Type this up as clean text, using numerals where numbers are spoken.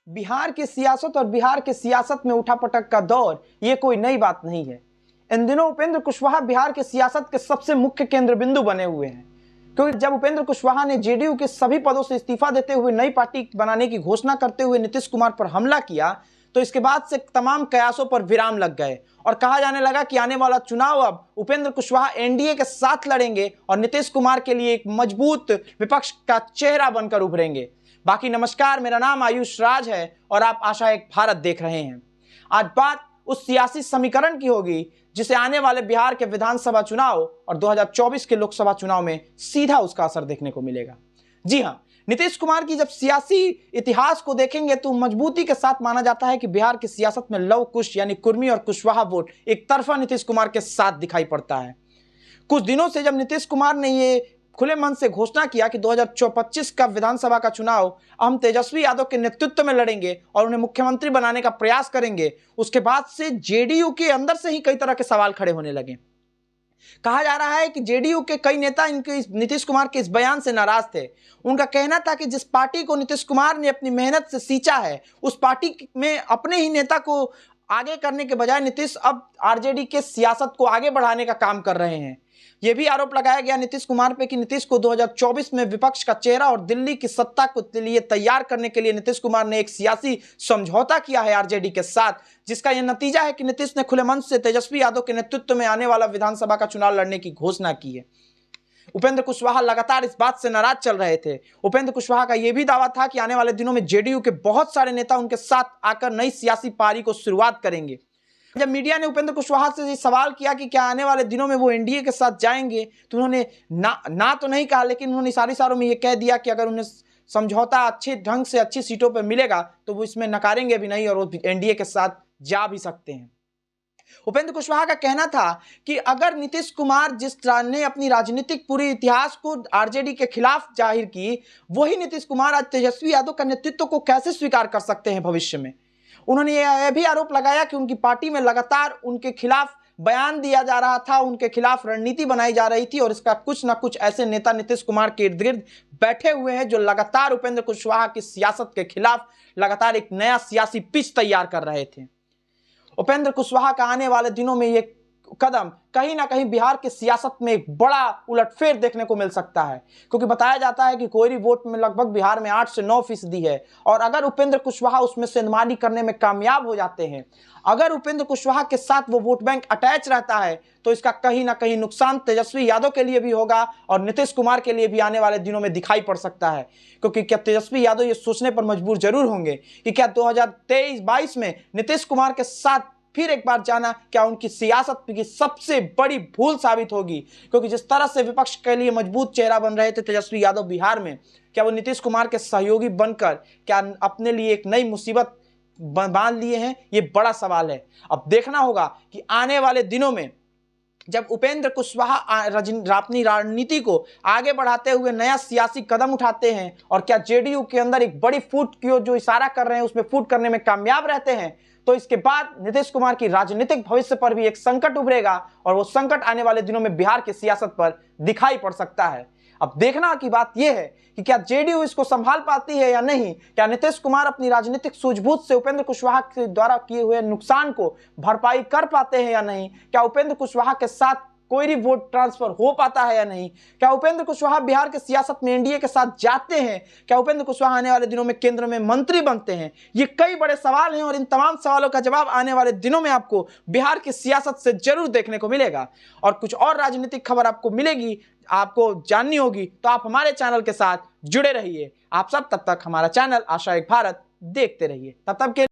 बिहार की सियासत और बिहार के सियासत में उठापटक का दौर ये कोई नई बात नहीं है। इन दिनों उपेंद्र कुशवाहा बिहार के सियासत के सबसे मुख्य केंद्र बिंदु बने हुए हैं, क्योंकि जब उपेंद्र कुशवाहा ने जेडीयू के सभी पदों से इस्तीफा देते हुए नई पार्टी बनाने की घोषणा करते हुए नीतीश कुमार पर हमला किया, तो इसके बाद से तमाम कयासों पर विराम लग गए और कहा जाने लगा कि आने वाला चुनाव अब उपेंद्र कुशवाहा एनडीए के साथ लड़ेंगे और नीतीश कुमार के लिए एक मजबूत विपक्ष का चेहरा बनकर उभरेंगे। बाकी नमस्कार, मेरा नाम आयुष राज है और आप आशा एक भारत देख रहे हैं। आज बात उस सियासी समीकरण की होगी जिसे आने वाले बिहार के विधानसभा चुनाव और 2024 के लोकसभा चुनाव में सीधा उसका असर देखने को मिलेगा। जी हां, नीतीश कुमार की जब सियासी इतिहास को देखेंगे तो मजबूती के साथ माना जाता है कि बिहार की सियासत में लव कुश यानी कुर्मी और कुशवाहा वोट एक तरफा नीतीश कुमार के साथ दिखाई पड़ता है। कुछ दिनों से जब नीतीश कुमार ने ये खुले मन से घोषणा किया कि 2025 का विधानसभा का चुनाव हम तेजस्वी यादव के नेतृत्व में लड़ेंगे और उन्हें मुख्यमंत्री बनाने का प्रयास करेंगे, उसके बाद से जेडीयू के अंदर से ही कई तरह के सवाल खड़े होने लगे। कहा जा रहा है कि जेडीयू के कई नेता इनके नीतीश कुमार के इस बयान से नाराज थे। उनका कहना था कि जिस पार्टी को नीतीश कुमार ने अपनी मेहनत से सींचा है, उस पार्टी में अपने ही नेता को आगे करने के बजाय नीतीश अब आरजेडी के सियासत को आगे बढ़ाने का काम कर रहे हैं। यह भी आरोप लगाया गया नीतीश कुमार पे कि नीतीश को 2024 में विपक्ष का चेहरा और दिल्ली की सत्ता के लिए तैयार करने के लिए नीतीश कुमार ने एक सियासी समझौता किया है आरजेडी के साथ, जिसका यह नतीजा है कि नीतीश ने खुले मन से तेजस्वी यादव के नेतृत्व में आने वाला विधानसभा का चुनाव लड़ने की घोषणा की है। उपेंद्र कुशवाहा लगातार इस बात से नाराज चल रहे थे। उपेंद्र कुशवाहा का यह भी दावा था कि आने वाले दिनों में जेडीयू के बहुत सारे नेता उनके साथ आकर नई सियासी पारी को शुरुआत करेंगे। जब मीडिया ने उपेंद्र कुशवाहा से सवाल किया कि क्या आने वाले दिनों में वो एनडीए के साथ जाएंगे, तो उन्होंने ना तो नहीं कहा, लेकिन उन्होंने इशारों में ये कह दिया कि अगर उन्हें समझौता अच्छे ढंग से अच्छी सीटों पर मिलेगा तो वो इसमें नकारेंगे भी नहीं और वो एनडीए के साथ जा भी सकते हैं। उपेंद्र कुशवाहा का कहना था कि अगर नीतीश कुमार जिस तरह ने अपनी राजनीतिक पूरी इतिहास को आरजेडी के खिलाफ जाहिर की, वही नीतीश कुमार आज तेजस्वी यादव का नेतृत्व को कैसे स्वीकार कर सकते हैं भविष्य में। उन्होंने यह भी आरोप लगाया कि उनकी पार्टी में लगातार उनके खिलाफ बयान दिया जा रहा था, उनके खिलाफ रणनीति बनाई जा रही थी और इसका कुछ ना कुछ ऐसे नेता नीतीश कुमार के इर्द गिर्द बैठे हुए हैं जो लगातार उपेंद्र कुशवाहा की सियासत के खिलाफ लगातार एक नया सियासी पिच तैयार कर रहे थे। उपेंद्र कुशवाहा का आने वाले दिनों में ये कदम कहीं ना कहीं बिहार की सियासत में एक बड़ा उलटफेर देखने को मिल सकता है, क्योंकि बताया जाता है कि कोयरी वोट में लगभग बिहार में 8 से 9% है और अगर उपेंद्र कुशवाहा उसमें से नुमाइंदगी करने में कामयाब हो जाते हैं, अगर उपेंद्र कुशवाहा के साथ वो वोट बैंक अटैच रहता है, तो इसका कहीं ना कहीं नुकसान तेजस्वी यादव के लिए भी होगा और नीतीश कुमार के लिए भी आने वाले दिनों में दिखाई पड़ सकता है। क्योंकि क्या तेजस्वी यादव ये सोचने पर मजबूर जरूर होंगे कि क्या 2023-22 में नीतीश कुमार के साथ फिर एक बार जाना क्या उनकी सियासत की सबसे बड़ी भूल साबित होगी, क्योंकि जिस तरह से विपक्ष के लिए मजबूत चेहरा बन रहे थे तेजस्वी यादव बिहार में, क्या वो नीतीश कुमार के सहयोगी बनकर क्या अपने लिए एक नई मुसीबत बांध लिए हैं, ये बड़ा सवाल है। अब देखना होगा कि आने वाले दिनों में जब उपेंद्र कुशवाहा अपनी राजनीति को आगे बढ़ाते हुए नया सियासी कदम उठाते हैं और क्या जेडीयू के अंदर एक बड़ी फूट की जो इशारा कर रहे हैं उसमें फूट करने में कामयाब रहते हैं, तो इसके बाद नीतीश कुमार की राजनीतिक भविष्य पर भी एक संकट उभरेगा और वो संकट आने वाले दिनों में बिहार की सियासत पर दिखाई पड़ सकता है। अब देखना की बात यह है कि क्या जेडीयू इसको संभाल पाती है या नहीं, क्या नीतीश कुमार अपनी राजनीतिक सूझबूझ से उपेंद्र कुशवाहा के द्वारा किए हुए नुकसान को भरपाई कर पाते हैं या नहीं, क्या उपेंद्र कुशवाहा के साथ कोई वोट ट्रांसफर हो पाता है या नहीं, क्या उपेंद्र कुशवाहा बिहार के सियासत में एनडीए के साथ जाते हैं, क्या उपेंद्र कुशवाहा आने वाले दिनों में केंद्र में मंत्री बनते हैं। ये कई बड़े सवाल हैं और इन तमाम सवालों का जवाब आने वाले दिनों में आपको बिहार की सियासत से जरूर देखने को मिलेगा और कुछ और राजनीतिक खबर आपको मिलेगी, आपको जाननी होगी, तो आप हमारे चैनल के साथ जुड़े रहिए। आप सब तब तक हमारा चैनल आशा एक भारत देखते रहिए। तब तक के